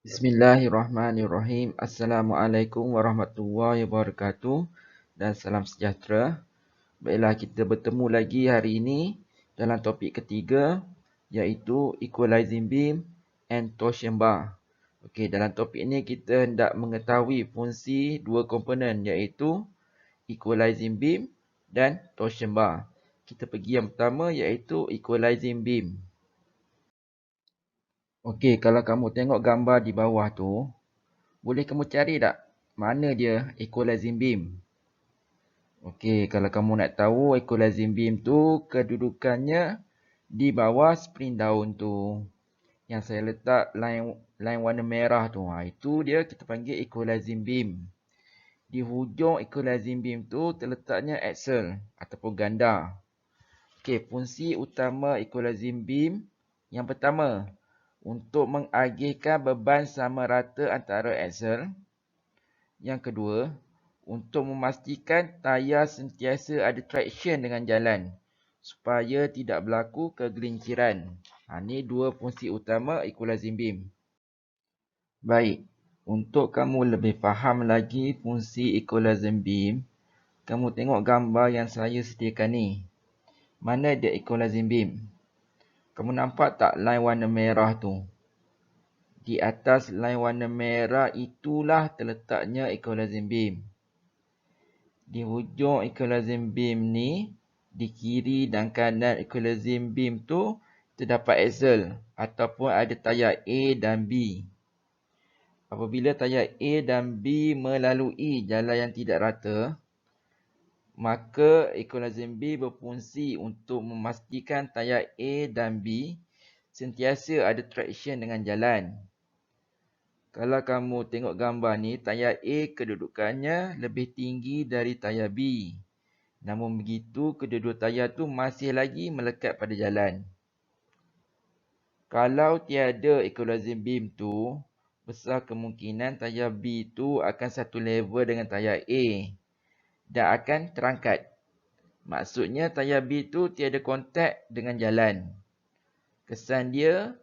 Bismillahirrahmanirrahim. Assalamualaikum warahmatullahi wabarakatuh dan salam sejahtera. Baiklah, kita bertemu lagi hari ini dalam topik ketiga iaitu equalizing beam and torsion bar. Okey, dalam topik ini kita hendak mengetahui fungsi dua komponen iaitu equalizing beam dan torsion bar. Kita pergi yang pertama iaitu equalizing beam. Okey, kalau kamu tengok gambar di bawah tu, boleh kamu cari tak mana dia equalizing beam? Okey, kalau kamu nak tahu equalizing beam tu kedudukannya di bawah spring daun tu. Yang saya letak line warna merah tu. Itu dia kita panggil equalizing beam. Di hujung equalizing beam tu terletaknya axle ataupun ganda. Okey, fungsi utama equalizing beam yang pertama, untuk mengagihkan beban sama rata antara axle. Yang kedua, untuk memastikan tayar sentiasa ada traction dengan jalan supaya tidak berlaku kegelinciran. Ini dua fungsi utama equalizing beam. Baik, untuk kamu lebih faham lagi fungsi equalizing beam, kamu tengok gambar yang saya sediakan ni. Mana dia equalizing beam? Kamu nampak tak line warna merah tu? Di atas line warna merah itulah terletaknya equalizing beam. Di hujung equalizing beam ni, di kiri dan kanan equalizing beam tu terdapat axle ataupun ada tayar A dan B. Apabila tayar A dan B melalui jalan yang tidak rata, maka equalizing beam berfungsi untuk memastikan tayar A dan B sentiasa ada traction dengan jalan. Kalau kamu tengok gambar ni, tayar A kedudukannya lebih tinggi dari tayar B. Namun begitu, kedua-dua tayar tu masih lagi melekat pada jalan. Kalau tiada equalizing beam tu, besar kemungkinan tayar B tu akan satu level dengan tayar A dan akan terangkat. Maksudnya tayar B tu tiada kontak dengan jalan. Kesan dia,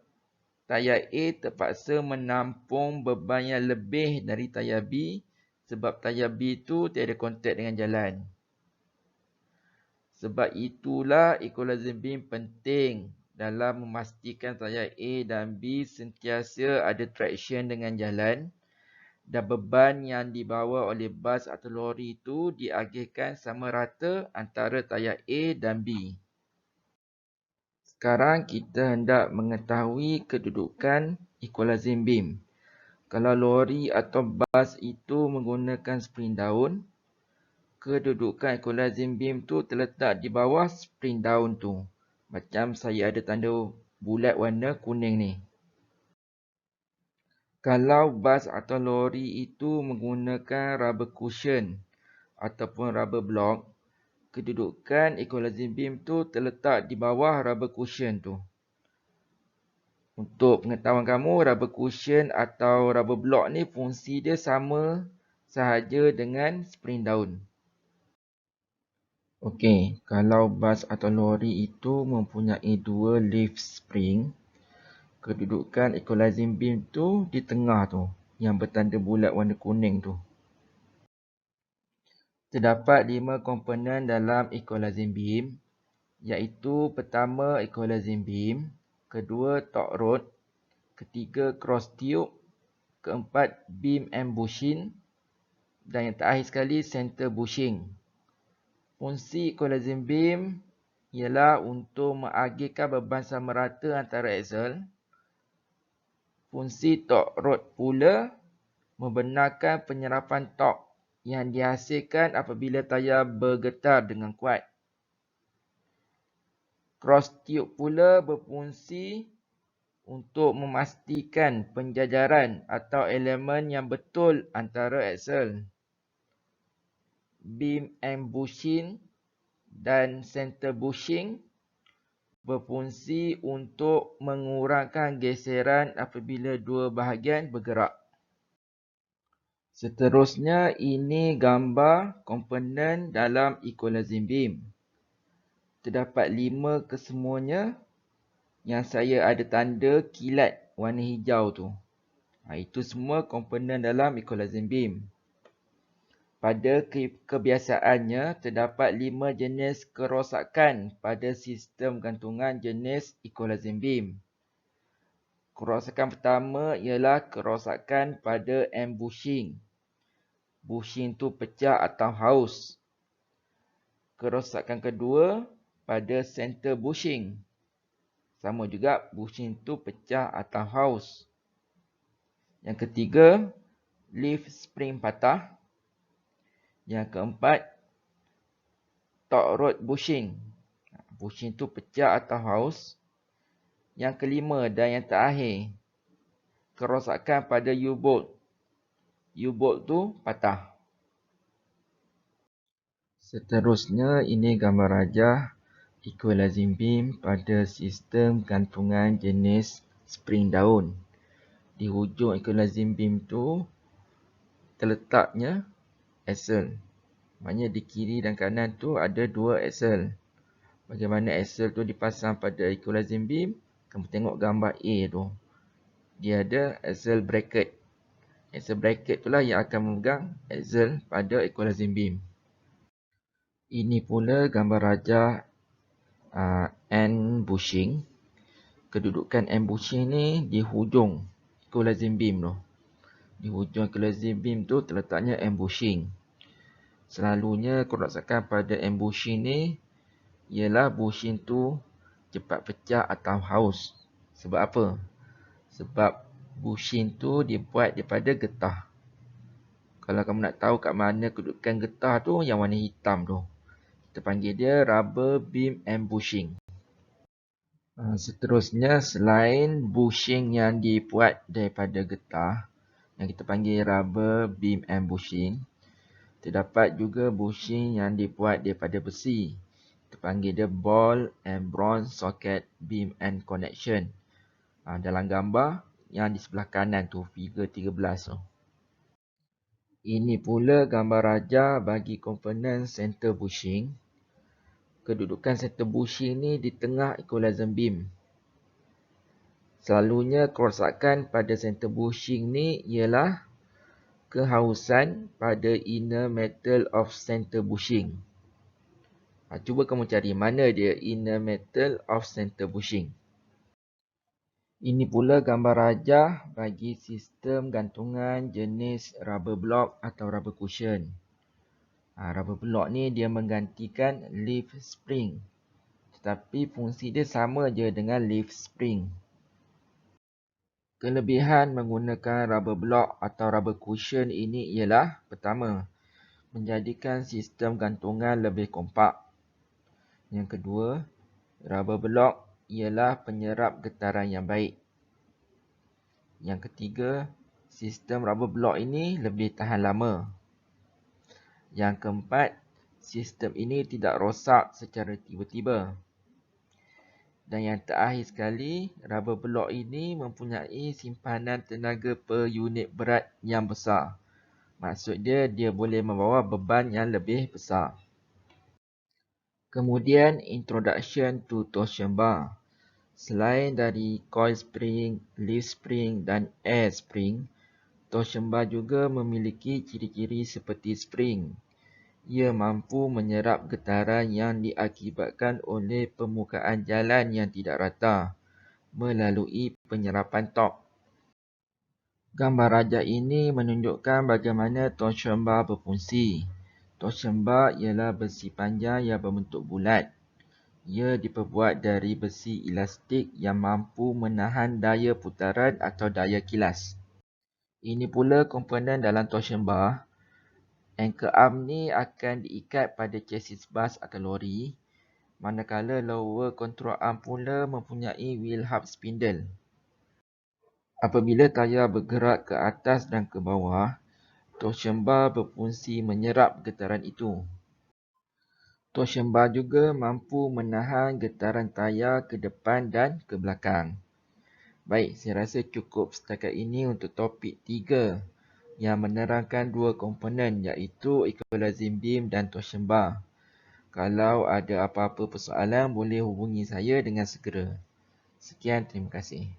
tayar A terpaksa menampung beban yang lebih dari tayar B sebab tayar B tu tiada kontak dengan jalan. Sebab itulah equalizing beam penting dalam memastikan tayar A dan B sentiasa ada traction dengan jalan dan beban yang dibawa oleh bas atau lori itu diagihkan sama rata antara tayar A dan B. Sekarang kita hendak mengetahui kedudukan equalizing beam. Kalau lori atau bas itu menggunakan spring daun, kedudukan equalizing beam tu terletak di bawah spring daun tu. Macam saya ada tanda bulat warna kuning ni. Kalau bas atau lori itu menggunakan rubber cushion ataupun rubber block, kedudukan equalizing beam tu terletak di bawah rubber cushion tu. Untuk pengetahuan kamu, rubber cushion atau rubber block ni fungsi dia sama sahaja dengan spring daun. Okey, kalau bas atau lori itu mempunyai dua leaf spring, kedudukan equalizing beam tu di tengah tu, yang bertanda bulat warna kuning tu. Terdapat 5 komponen dalam equalizing beam, iaitu pertama equalizing beam, kedua torque rod, ketiga cross tube, keempat beam and bushing, dan yang terakhir sekali center bushing. Fungsi equalizing beam ialah untuk mengagihkan beban sama rata antara axle. Fungsi torque rod pula membenarkan penyerapan torque yang dihasilkan apabila tayar bergetar dengan kuat. Cross tube pula berfungsi untuk memastikan penjajaran atau elemen yang betul antara axle. Beam and bushing dan center bushing berfungsi untuk mengurangkan geseran apabila dua bahagian bergerak. Seterusnya, ini gambar komponen dalam equalizing beam. Terdapat 5 kesemuanya yang saya ada tanda kilat warna hijau tu. Itu semua komponen dalam equalizer beam. Pada kebiasaannya, terdapat 5 jenis kerosakan pada sistem gantungan jenis equalizer beam. Kerosakan pertama ialah kerosakan pada embushing. Bushing tu pecah atau haus. Kerosakan kedua pada center bushing. Sama juga, bushing tu pecah atau haus. Yang ketiga, leaf spring patah. Yang keempat, top rod bushing. Bushing tu pecah atau haus. Yang kelima dan yang terakhir, kerosakan pada U-bolt. U-bolt tu patah. Seterusnya, ini gambar rajah equalizing beam pada sistem gantungan jenis spring daun. Di hujung equalizing beam tu terletaknya axle. Maknanya di kiri dan kanan tu ada 2 axle. Bagaimana axle tu dipasang pada equalizing beam? Kamu tengok gambar A tu. Dia ada axle bracket. Axle bracket itulah yang akan memegang axle pada equalizing beam. Ini pula gambar rajah end bushing. Kedudukan end bushing ni di hujung equalizing beam tu. Di hujung equalizing beam tu terletaknya end bushing. Selalunya kerosakan pada end bushing ni ialah bushing tu cepat pecah atau haus. Sebab apa? Sebab bushing tu dibuat daripada getah. Kalau kamu nak tahu kat mana kedudukan getah tu, yang warna hitam tu. Kita panggil dia rubber beam end bushing. Seterusnya, selain bushing yang dibuat daripada getah, yang kita panggil rubber beam end bushing, terdapat juga bushing yang dibuat daripada besi. Kita panggil dia ball and bronze socket beam end connection. Dalam gambar yang di sebelah kanan tu, figure 13 tu. Ini pula gambar rajah bagi komponen center bushing. Kedudukan center bushing ni di tengah equalizer beam. Selalunya kerosakan pada center bushing ni ialah kehausan pada inner metal of center bushing. Cuba kamu cari mana dia inner metal of center bushing. Ini pula gambar rajah bagi sistem gantungan jenis rubber block atau rubber cushion. Rubber block ni dia menggantikan leaf spring. Tetapi fungsi dia sama je dengan leaf spring. Kelebihan menggunakan rubber block atau rubber cushion ini ialah, pertama, menjadikan sistem gantungan lebih kompak. Yang kedua, rubber block ialah penyerap getaran yang baik. Yang ketiga, sistem rubber block ini lebih tahan lama. Yang keempat, sistem ini tidak rosak secara tiba-tiba. Dan yang terakhir sekali, rubber block ini mempunyai simpanan tenaga per unit berat yang besar. Maksud dia boleh membawa beban yang lebih besar. Kemudian, introduction to torsion bar. Selain dari coil spring, leaf spring dan air spring, torsion bar juga memiliki ciri-ciri seperti spring. Ia mampu menyerap getaran yang diakibatkan oleh permukaan jalan yang tidak rata melalui penyerapan torque. Gambar rajah ini menunjukkan bagaimana torsion bar berfungsi. Torsion bar ialah besi panjang yang berbentuk bulat. Ia diperbuat dari besi elastik yang mampu menahan daya putaran atau daya kilas. Ini pula komponen dalam torsion bar. Anchor arm ni akan diikat pada chassis bas atau lori, manakala lower control arm pula mempunyai wheel hub spindle. Apabila tayar bergerak ke atas dan ke bawah, torsion bar berfungsi menyerap getaran itu. Torsion bar juga mampu menahan getaran tayar ke depan dan ke belakang. Baik, saya rasa cukup setakat ini untuk topik 3. Yang menerangkan 2 komponen iaitu equalizing beam dan torsion bar. Kalau ada apa-apa persoalan boleh hubungi saya dengan segera. Sekian, terima kasih.